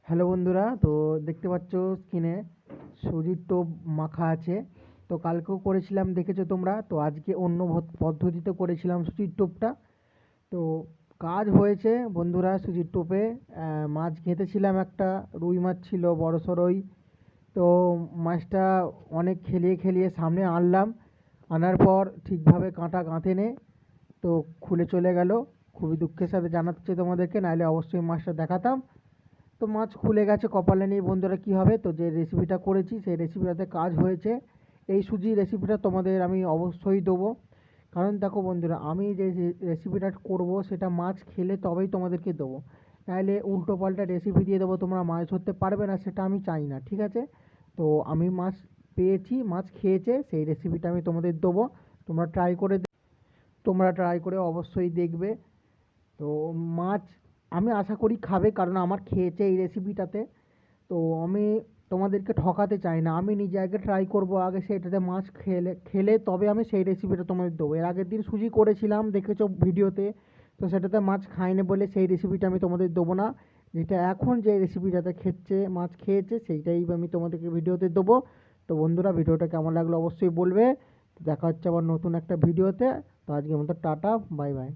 Hello বন্ধুরা, তো দেখতে পাচ্ছ স্ক্রিনে সুজির টোপ মাখা আছে। তো কালকেও করেছিলাম, দেখেছো তোমরা। তো আজকে অন্য পদ্ধতিতে করেছিলাম সুজির টোপটা। তো কাজ হয়েছে বন্ধুরা সুজির টোপে। মাছ ঘেঁটেছিলাম, একটা রুই মাছ ছিল বড় সড়োই। তো মাছটা অনেক খেলিয়ে খেলিয়ে সামনে আনলাম। আনার পর ঠিকভাবে কাঁটা গাঁথেনে তো খুলে চলে গেল। খুবই দুঃখের সাথে জানাচ্ছি তোমাদেরকে, নাহলে অবশ্যই মাছটা দেখাতাম। তো মাছ খুলে গেছে, কপালে নেই বন্ধুরা, কী হবে। তো যে রেসিপিটা করেছি সেই রেসিপিটাতে কাজ হয়েছে। এই সুজি রেসিপিটা তোমাদের আমি অবশ্যই দেবো। কারণ দেখো বন্ধুরা, আমি যে রেসিপিটা করব সেটা মাছ খেলে তবেই তোমাদেরকে দেবো। নাহলে উল্টো পাল্টা রেসিপি দিয়ে দেবো, তোমরা মাছ ধরতে পারবে না, সেটা আমি চাই না, ঠিক আছে। তো আমি মাছ পেয়েছি, মাছ খেয়েছে, সেই রেসিপিটা আমি তোমাদের দেবো। তোমরা ট্রাই করে অবশ্যই দেখবে। তো মাছ আমি আশা করি খাবে, কারণ আমার খেয়েছে এই রেসিপিটাতে। তো আমি তোমাদেরকে ঠকাতে চাই না, আমি নিজে আগে ট্রাই করব, আগে সেটাতে মাছ খেলে খেলে তবে আমি সেই রেসিপিটা তোমাদের দেবো। এর আগের দিন সুজি করেছিলাম, দেখেছো ভিডিওতে। তো সেটাতে মাছ খায়নি বলে সেই রেসিপিটা আমি তোমাদের দেবো না। যেটা এখন যে রেসিপিটাতে মাছ খেয়েছে সেইটাই আমি তোমাদেরকে ভিডিওতে দেবো। তো বন্ধুরা, ভিডিওটা কেমন লাগলো অবশ্যই বলবে। দেখা হচ্ছে আবার নতুন একটা ভিডিওতে। তো আজকের মতো টাটা, বাই বাই।